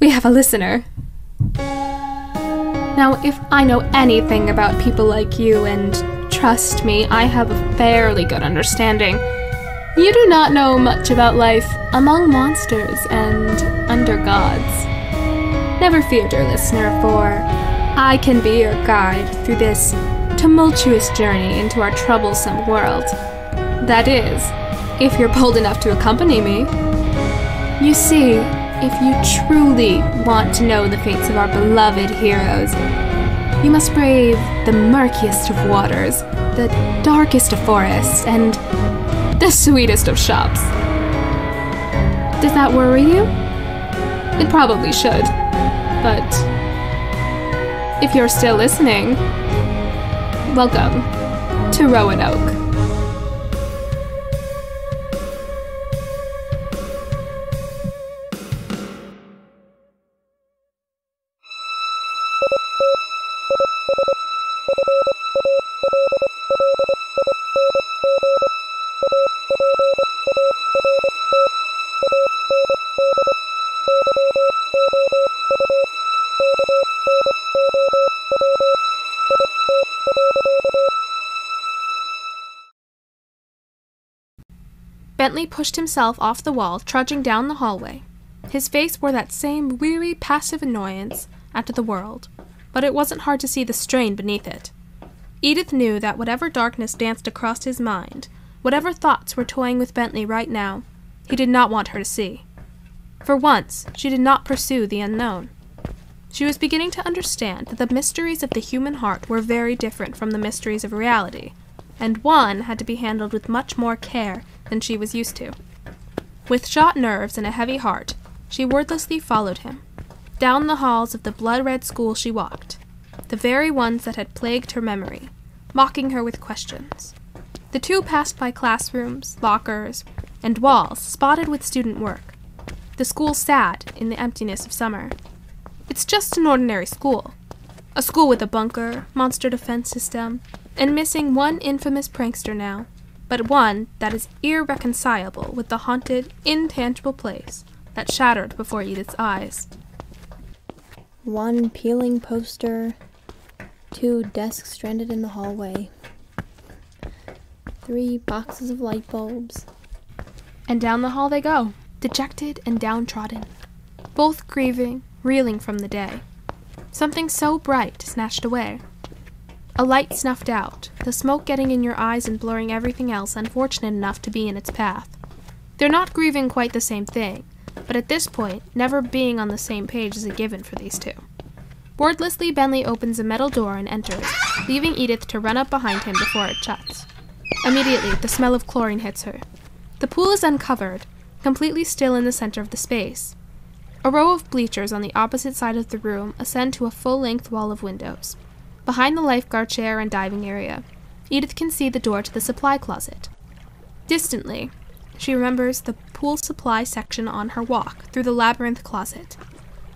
We have a listener. Now, if I know anything about people like you, and trust me, I have a fairly good understanding, you do not know much about life among monsters and under gods. Never fear, dear listener, for I can be your guide through this tumultuous journey into our troublesome world. That is, if you're bold enough to accompany me. You see, if you truly want to know the fates of our beloved heroes, you must brave the murkiest of waters, the darkest of forests, and the sweetest of shops. Does that worry you? It probably should, but if you're still listening, welcome to Roanoke. Bentley pushed himself off the wall, trudging down the hallway. His face wore that same weary, passive annoyance at the world, but it wasn't hard to see the strain beneath it. Edith knew that whatever darkness danced across his mind, whatever thoughts were toying with Bentley right now, he did not want her to see. For once, she did not pursue the unknown. She was beginning to understand that the mysteries of the human heart were very different from the mysteries of reality, and one had to be handled with much more care than she was used to. With shot nerves and a heavy heart, she wordlessly followed him. Down the halls of the blood-red school she walked, the very ones that had plagued her memory, mocking her with questions. The two passed by classrooms, lockers, and walls spotted with student work. The school sat in the emptiness of summer. It's just an ordinary school. A school with a bunker, monster defense system, and missing one infamous prankster now, but one that is irreconcilable with the haunted, intangible place that shattered before Edith's eyes. One peeling poster, 2 desks stranded in the hallway, 3 boxes of light bulbs. And down the hall they go, dejected and downtrodden, both grieving, reeling from the day. Something so bright snatched away. A light snuffed out, the smoke getting in your eyes and blurring everything else unfortunate enough to be in its path. They're not grieving quite the same thing, but at this point, never being on the same page is a given for these two. Wordlessly, Bentley opens a metal door and enters, leaving Edith to run up behind him before it shuts. Immediately, the smell of chlorine hits her. The pool is uncovered, completely still in the center of the space. A row of bleachers on the opposite side of the room ascend to a full-length wall of windows. Behind the lifeguard chair and diving area, Edith can see the door to the supply closet. Distantly, she remembers the pool supply section on her walk through the labyrinth closet.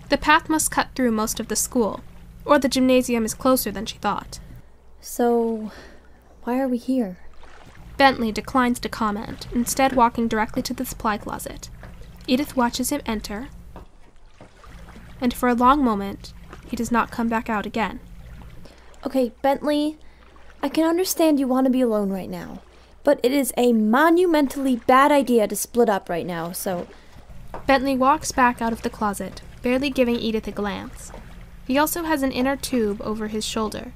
The path must cut through most of the school, or the gymnasium is closer than she thought. So, why are we here? Bentley declines to comment, instead walking directly to the supply closet. Edith watches him enter, and for a long moment, he does not come back out again. Okay, Bentley, I can understand you want to be alone right now, but it is a monumentally bad idea to split up right now, so... Bentley walks back out of the closet, barely giving Edith a glance. He also has an inner tube over his shoulder.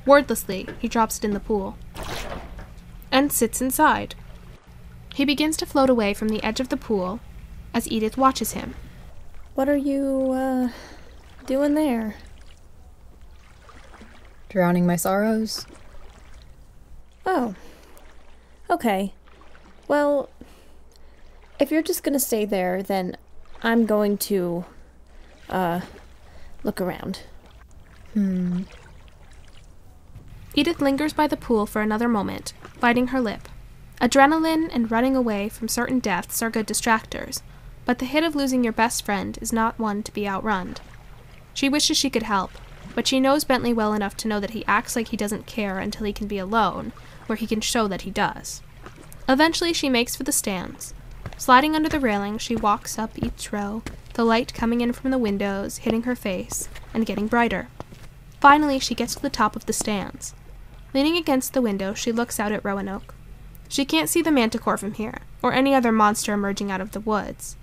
Wordlessly, he drops it in the pool, and sits inside. He begins to float away from the edge of the pool as Edith watches him. What are you, doing there? Drowning my sorrows. Oh. Okay. Well, if you're just gonna stay there, then I'm going to, look around. Edith lingers by the pool for another moment, biting her lip. Adrenaline and running away from certain deaths are good distractors, but the hit of losing your best friend is not one to be outrun. She wishes she could help, but she knows Bentley well enough to know that he acts like he doesn't care until he can be alone, where he can show that he does. Eventually she makes for the stands. Sliding under the railing, she walks up each row, the light coming in from the windows, hitting her face, and getting brighter. Finally, she gets to the top of the stands. Leaning against the window, she looks out at Roanoke. She can't see the manticore from here, or any other monster emerging out of the woods.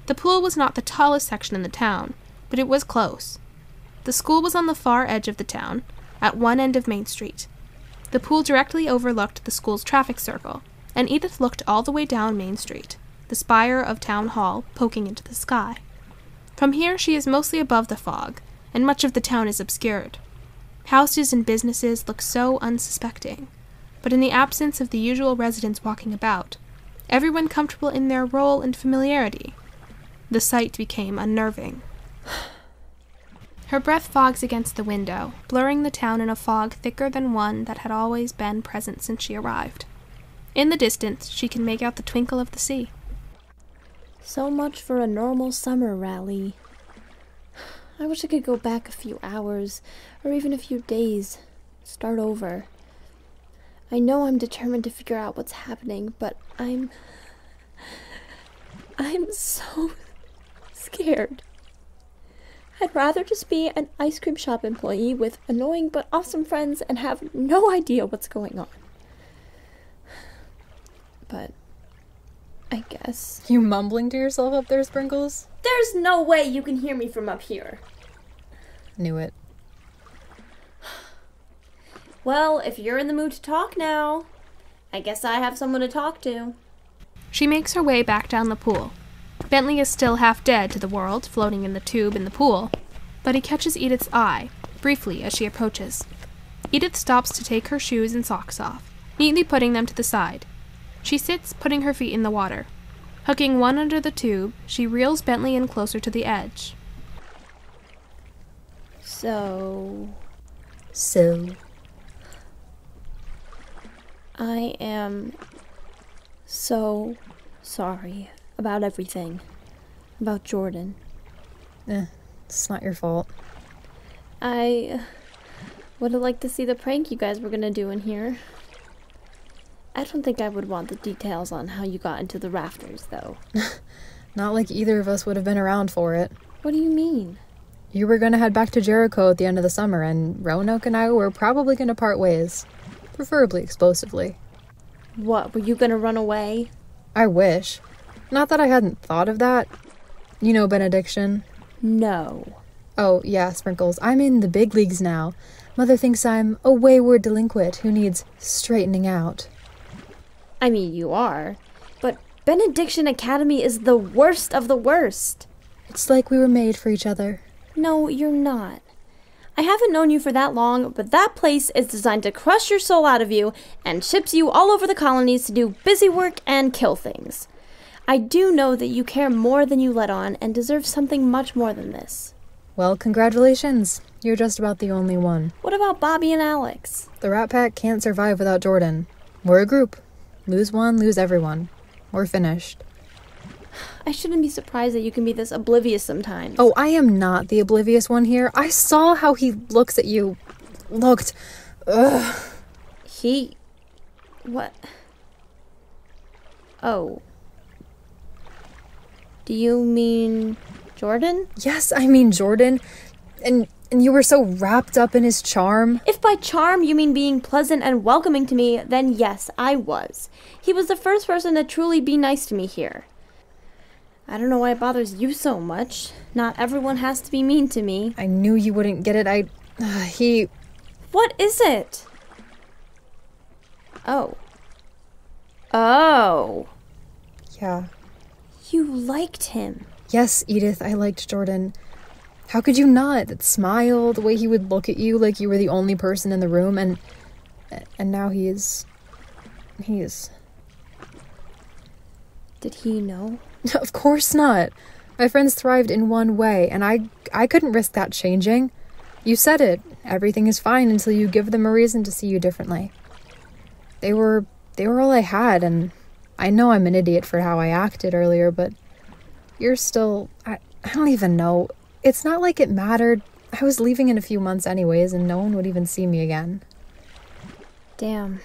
The pool was not the tallest section in the town, but it was close. The school was on the far edge of the town, at one end of Main Street. The pool directly overlooked the school's traffic circle, and Edith looked all the way down Main Street, the spire of Town Hall poking into the sky. From here she is mostly above the fog, and much of the town is obscured. Houses and businesses look so unsuspecting, but in the absence of the usual residents walking about, everyone comfortable in their role and familiarity, the sight became unnerving. Her breath fogs against the window, blurring the town in a fog thicker than one that had always been present since she arrived. In the distance, she can make out the twinkle of the sea. So much for a normal summer, Raleigh. I wish I could go back a few hours, or even a few days. Start over. I know I'm determined to figure out what's happening, but I'm so scared. I'd rather just be an ice cream shop employee with annoying but awesome friends and have no idea what's going on. But I guess... You mumbling to yourself up there, Sprinkles? There's no way you can hear me from up here. Knew it. Well, if you're in the mood to talk now, I guess I have someone to talk to. She makes her way back down the pool. Bentley is still half dead to the world, floating in the tube in the pool, but he catches Edith's eye, briefly, as she approaches. Edith stops to take her shoes and socks off, neatly putting them to the side. She sits, putting her feet in the water. Hooking one under the tube, she reels Bentley in closer to the edge. So... I am so sorry about everything. About Jordan. It's not your fault. I would have liked to see the prank you guys were gonna do in here. I don't think I would want the details on how you got into the rafters, though. Not like either of us would have been around for it. What do you mean? You were gonna head back to Jericho at the end of the summer, and Roanoke and I were probably gonna part ways. Preferably explosively. What, were you gonna run away? I wish. Not that I hadn't thought of that. You know benediction? No. Oh, yeah, Sprinkles. I'm in the big leagues now. Mother thinks I'm a wayward delinquent who needs straightening out. I mean, you are. But Benediction Academy is the worst of the worst. It's like we were made for each other. No, you're not. I haven't known you for that long, but that place is designed to crush your soul out of you and ships you all over the colonies to do busy work and kill things. I do know that you care more than you let on and deserve something much more than this. Well, congratulations. You're just about the only one. What about Bobby and Alex? The Rat Pack can't survive without Jordan. We're a group. Lose one, lose everyone. We're finished. I shouldn't be surprised that you can be this oblivious sometimes. Oh, I am not the oblivious one here. I saw how he looks at you. Looked. Ugh. What? Oh. Do you mean Jordan? Yes, I mean Jordan. And you were so wrapped up in his charm. If by charm you mean being pleasant and welcoming to me, then yes, I was. He was the first person to truly be nice to me here. I don't know why it bothers you so much. Not everyone has to be mean to me. I knew you wouldn't get it. What is it? Oh. Oh. Yeah. You liked him. Yes, Edith, I liked Jordan. How could you not? That smile, the way he would look at you like you were the only person in the room, and now he is... Did he know? Of course not. My friends thrived in one way, and I couldn't risk that changing. You said it. Everything is fine until you give them a reason to see you differently. They were all I had, and I know I'm an idiot for how I acted earlier, but you're still... I don't even know. It's not like it mattered. I was leaving in a few months anyways, and no one would even see me again. Damn.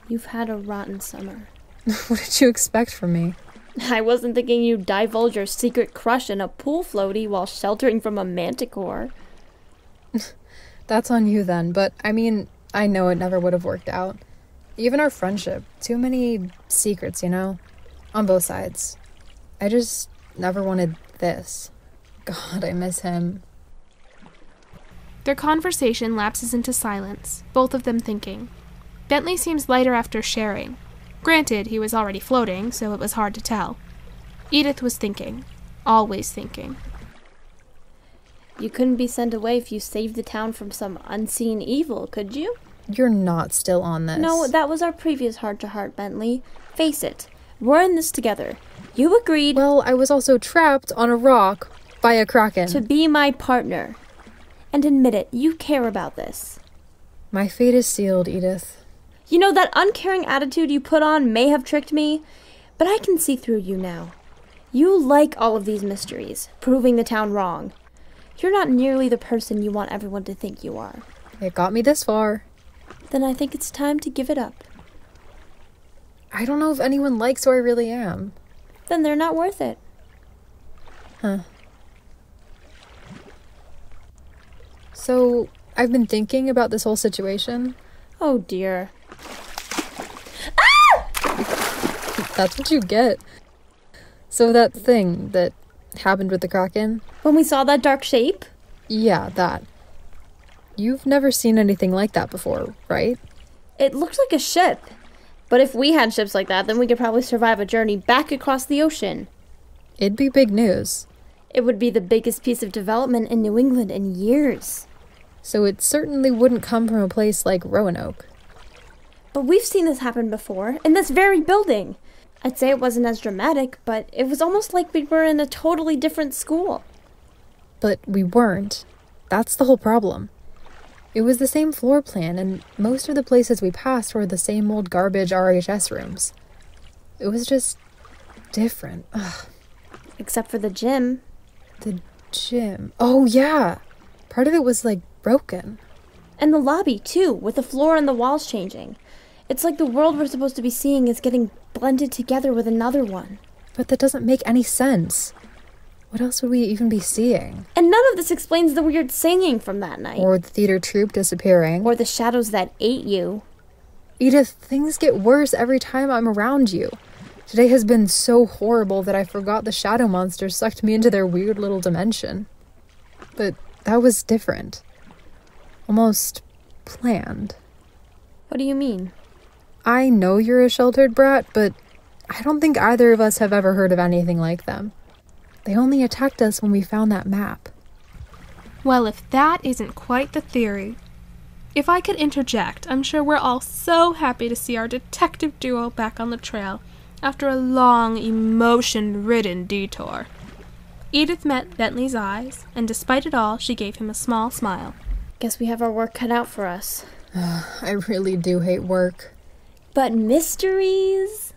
You've had a rotten summer. What did you expect from me? I wasn't thinking you'd divulge your secret crush in a pool floaty while sheltering from a manticore. That's on you then, but I mean, I know it never would have worked out. Even our friendship, too many secrets, you know? On both sides. I just never wanted this. God, I miss him. Their conversation lapses into silence, both of them thinking. Bentley seems lighter after sharing. Granted, he was already floating, so it was hard to tell. Edith was thinking. Always thinking. You couldn't be sent away if you saved the town from some unseen evil, could you? You're not still on this. No, that was our previous heart-to-heart, Bentley. Face it, we're in this together. You agreed... Well, I was also trapped on a rock by a kraken. ...to be my partner. And admit it, you care about this. My fate is sealed, Edith. You know, that uncaring attitude you put on may have tricked me, but I can see through you now. You like all of these mysteries, proving the town wrong. You're not nearly the person you want everyone to think you are. It got me this far. Then I think it's time to give it up. I don't know if anyone likes who I really am. Then they're not worth it. Huh. So, I've been thinking about this whole situation. Oh dear. That's what you get. So that thing that happened with the Kraken? When we saw that dark shape? Yeah, that. You've never seen anything like that before, right? It looked like a ship. But if we had ships like that, then we could probably survive a journey back across the ocean. It'd be big news. It would be the biggest piece of development in New England in years. So it certainly wouldn't come from a place like Roanoke. But we've seen this happen before, in this very building. I'd say it wasn't as dramatic, but it was almost like we were in a totally different school. But we weren't. That's the whole problem. It was the same floor plan, and most of the places we passed were the same old garbage RHS rooms. It was just different. Ugh. Except for the gym. The gym. Oh, yeah. Part of it was, like, broken. And the lobby, too, with the floor and the walls changing. It's like the world we're supposed to be seeing is getting blended together with another one. But that doesn't make any sense. What else would we even be seeing? And none of this explains the weird singing from that night. Or the theater troupe disappearing. Or the shadows that ate you. Edith, things get worse every time I'm around you. Today has been so horrible that I forgot the shadow monsters sucked me into their weird little dimension. But that was different. Almost planned. What do you mean? I know you're a sheltered brat, but I don't think either of us have ever heard of anything like them. They only attacked us when we found that map. Well, if that isn't quite the theory. If I could interject, I'm sure we're all so happy to see our detective duo back on the trail after a long, emotion-ridden detour. Edith met Bentley's eyes, and despite it all, she gave him a small smile. Guess we have our work cut out for us. I really do hate work. But mysteries?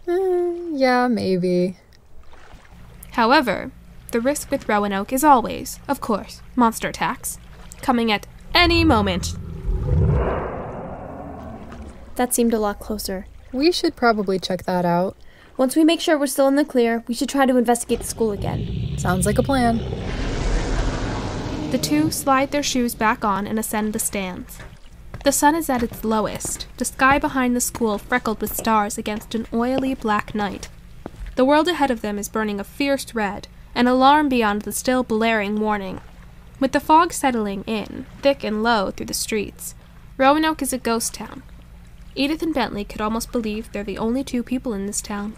Yeah, maybe. However, the risk with Roanoke is always, of course, monster attacks, coming at any moment. That seemed a lot closer. We should probably check that out. Once we make sure we're still in the clear, we should try to investigate the school again. Sounds like a plan. The two slide their shoes back on and ascend the stands. The sun is at its lowest, the sky behind the school freckled with stars against an oily black night. The world ahead of them is burning a fierce red, an alarm beyond the still blaring warning. With the fog settling in, thick and low through the streets, Roanoke is a ghost town. Edith and Bentley could almost believe they're the only two people in this town.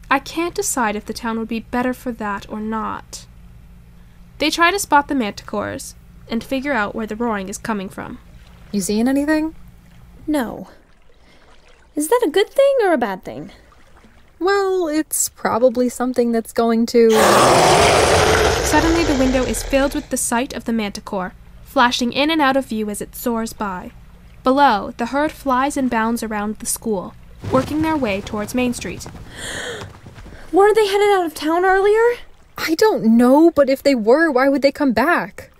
I can't decide if the town would be better for that or not. They try to spot the manticores and figure out where the roaring is coming from. You seeing anything? No. Is that a good thing or a bad thing? Well, it's probably something that's going to... Suddenly the window is filled with the sight of the manticore, flashing in and out of view as it soars by. Below, the herd flies and bounds around the school, working their way towards Main Street. Weren't they headed out of town earlier? I don't know, but if they were, why would they come back?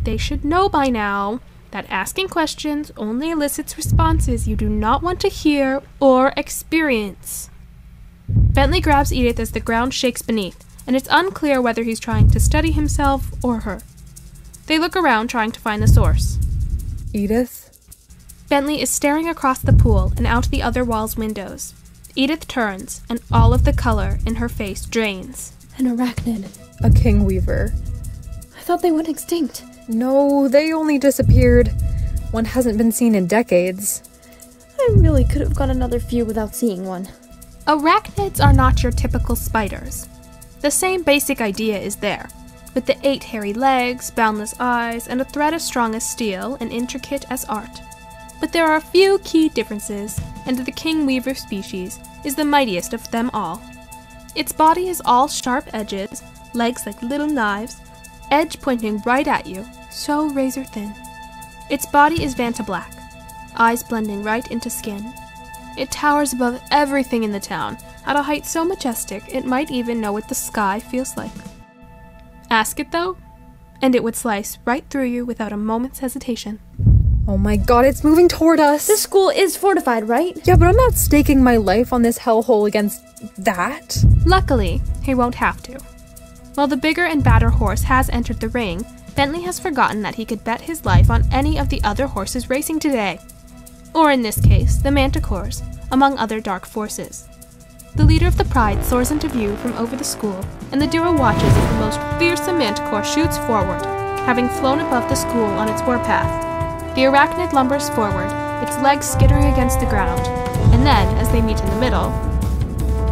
They should know by now that asking questions only elicits responses you do not want to hear or experience. Bentley grabs Edith as the ground shakes beneath, and it's unclear whether he's trying to steady himself or her. They look around trying to find the source. Edith? Bentley is staring across the pool and out the other wall's windows. Edith turns, and all of the color in her face drains. An arachnid. A king weaver. I thought they went extinct. No, they only disappeared. One hasn't been seen in decades. I really could have got another few without seeing one. Arachnids are not your typical spiders. The same basic idea is there, with the 8 hairy legs, boundless eyes, and a thread as strong as steel and intricate as art. But there are a few key differences, and the king weaver species is the mightiest of them all. Its body is all sharp edges, legs like little knives, edge pointing right at you, so razor thin. Its body is Vanta black, eyes blending right into skin. It towers above everything in the town, at a height so majestic it might even know what the sky feels like. Ask it though, and it would slice right through you without a moment's hesitation. Oh my god, it's moving toward us! This school is fortified, right? Yeah, but I'm not staking my life on this hellhole against that. Luckily, he won't have to. While the bigger and badder horse has entered the ring, Bentley has forgotten that he could bet his life on any of the other horses racing today. Or in this case, the manticores, among other dark forces. The leader of the pride soars into view from over the school, and the duo watches as the most fearsome manticore shoots forward, having flown above the school on its warpath. The arachnid lumbers forward, its legs skittering against the ground, and then, as they meet in the middle,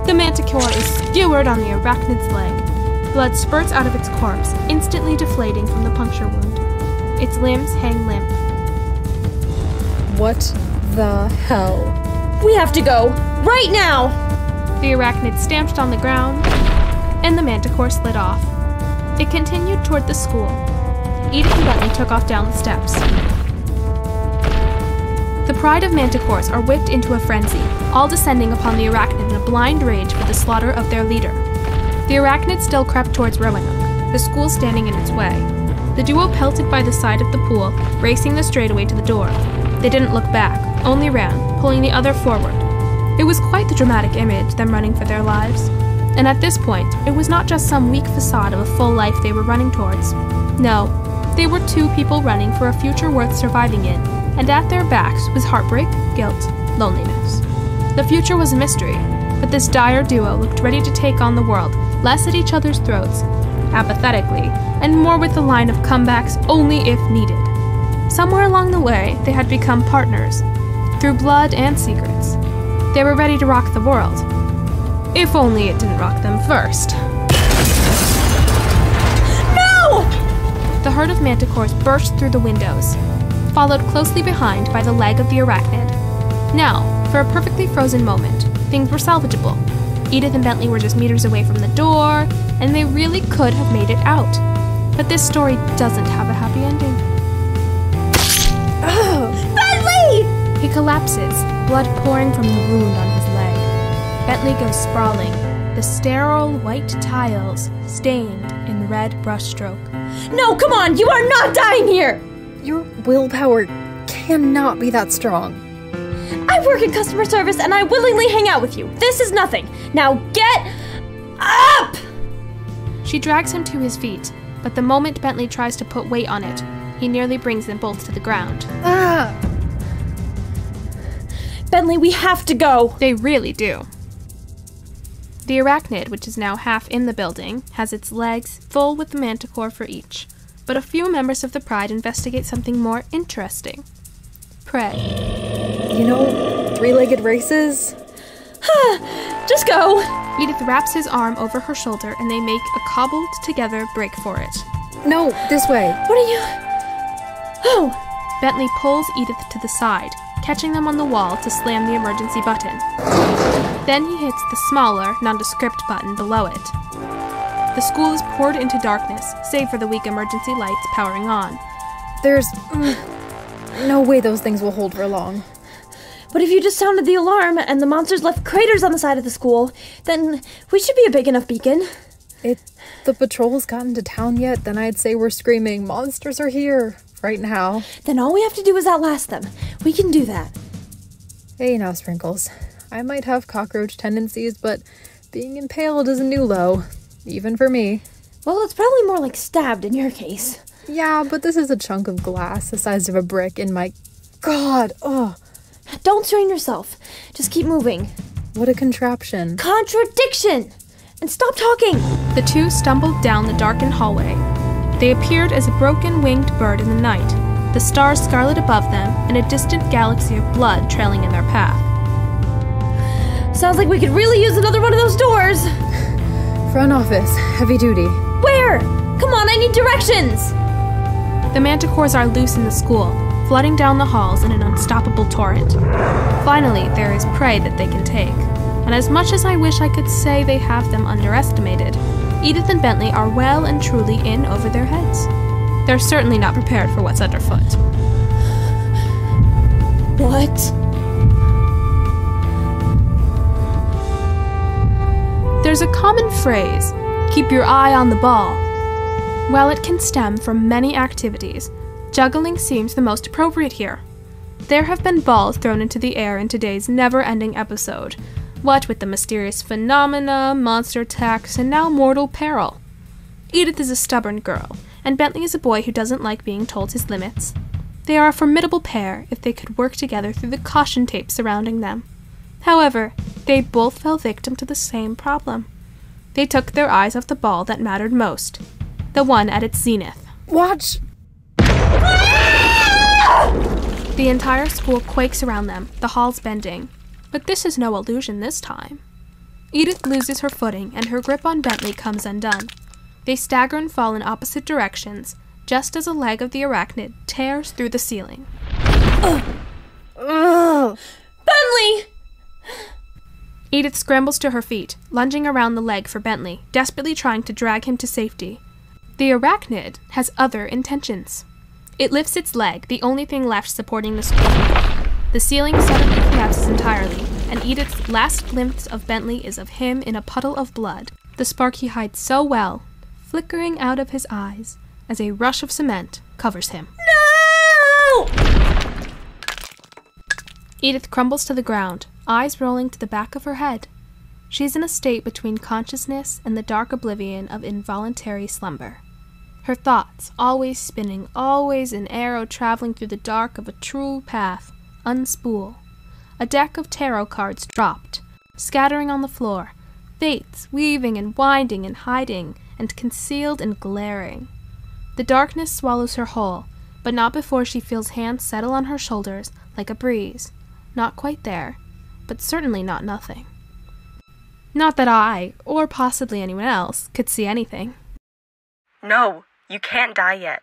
the manticore is skewered on the arachnid's leg. Blood spurts out of its corpse, instantly deflating from the puncture wound. Its limbs hang limp. What the hell? We have to go! Right now! The arachnid stamped on the ground, and the manticore slid off. It continued toward the school. Edith and Bentley took off down the steps. The pride of manticores are whipped into a frenzy, all descending upon the arachnid in a blind rage for the slaughter of their leader. The arachnid still crept towards Roanoke, the school standing in its way. The duo pelted by the side of the pool, racing the straightaway to the door. They didn't look back, only ran, pulling the other forward. It was quite the dramatic image, them running for their lives. And at this point, it was not just some weak facade of a full life they were running towards. No, they were 2 people running for a future worth surviving in, and at their backs was heartbreak, guilt, loneliness. The future was a mystery, but this dire duo looked ready to take on the world, less at each other's throats, apathetically, and more with the line of comebacks only if needed. Somewhere along the way, they had become partners, through blood and secrets. They were ready to rock the world. If only it didn't rock them first. No! The herd of manticores burst through the windows, followed closely behind by the leg of the arachnid. Now, for a perfectly frozen moment, things were salvageable. Edith and Bentley were just meters away from the door, and they really could have made it out. But this story doesn't have a happy ending. Bentley! He collapses, blood pouring from the wound on his leg. Bentley goes sprawling, the sterile white tiles stained in red brushstroke. No, come on! You are not dying here! Your willpower cannot be that strong. I work in customer service and I willingly hang out with you. This is nothing. Now get up! She drags him to his feet, but the moment Bentley tries to put weight on it, he nearly brings them both to the ground. Ah! Bentley, we have to go. They really do. The arachnid, which is now half in the building, has its legs full with the manticore for each. But a few members of the pride investigate something more interesting. Prey. You know, 3-legged races? Just go. Edith wraps his arm over her shoulder and they make a cobbled together break for it. No, this way. What are you... Oh! Bentley pulls Edith to the side, catching them on the wall to slam the emergency button. Then he hits the smaller, nondescript button below it. The school is poured into darkness, save for the weak emergency lights powering on. There's no way those things will hold for long. But if you just sounded the alarm and the monsters left craters on the side of the school, then we should be a big enough beacon. If the patrol's gotten to town yet, then I'd say we're screaming, "Monsters are here!" right now. Then all we have to do is outlast them. We can do that. Hey now, Sprinkles. I might have cockroach tendencies, but being impaled is a new low, even for me. Well, it's probably more like stabbed in your case. Yeah, but this is a chunk of glass the size of a brick in my... God, ugh. Don't strain yourself. Just keep moving. What a contraption. Contradiction! And stop talking! The two stumbled down the darkened hallway. They appeared as a broken winged bird in the night, the stars scarlet above them, and a distant galaxy of blood trailing in their path. Sounds like we could really use another one of those doors! Front office, heavy duty. Where? Come on, I need directions! The manticores are loose in the school, flooding down the halls in an unstoppable torrent. Finally, there is prey that they can take, and as much as I wish I could say they have them underestimated, Edith and Bentley are well and truly in over their heads. They're certainly not prepared for what's underfoot. What? There's a common phrase, keep your eye on the ball. While it can stem from many activities, juggling seems the most appropriate here. There have been balls thrown into the air in today's never-ending episode, what with the mysterious phenomena, monster attacks, and now mortal peril. Edith is a stubborn girl, and Bentley is a boy who doesn't like being told his limits. They are a formidable pair if they could work together through the caution tape surrounding them. However, they both fell victim to the same problem. They took their eyes off the ball that mattered most, the one at its zenith. Watch! The entire school quakes around them, the halls bending. But this is no illusion this time. Edith loses her footing, and her grip on Bentley comes undone. They stagger and fall in opposite directions, just as a leg of the arachnid tears through the ceiling. Bentley! Edith scrambles to her feet, lunging around the leg for Bentley, desperately trying to drag him to safety. The arachnid has other intentions. It lifts its leg, the only thing left supporting the school. The ceiling suddenly collapses entirely, and Edith's last glimpse of Bentley is of him in a puddle of blood, the spark he hides so well, flickering out of his eyes as a rush of cement covers him. No! Edith crumbles to the ground, eyes rolling to the back of her head. She's in a state between consciousness and the dark oblivion of involuntary slumber. Her thoughts, always spinning, always an arrow traveling through the dark of a true path, unspool. A deck of tarot cards dropped, scattering on the floor, fates weaving and winding and hiding, and concealed and glaring. The darkness swallows her whole, but not before she feels hands settle on her shoulders like a breeze. Not quite there, but certainly not nothing. Not that I, or possibly anyone else, could see anything. No, you can't die yet.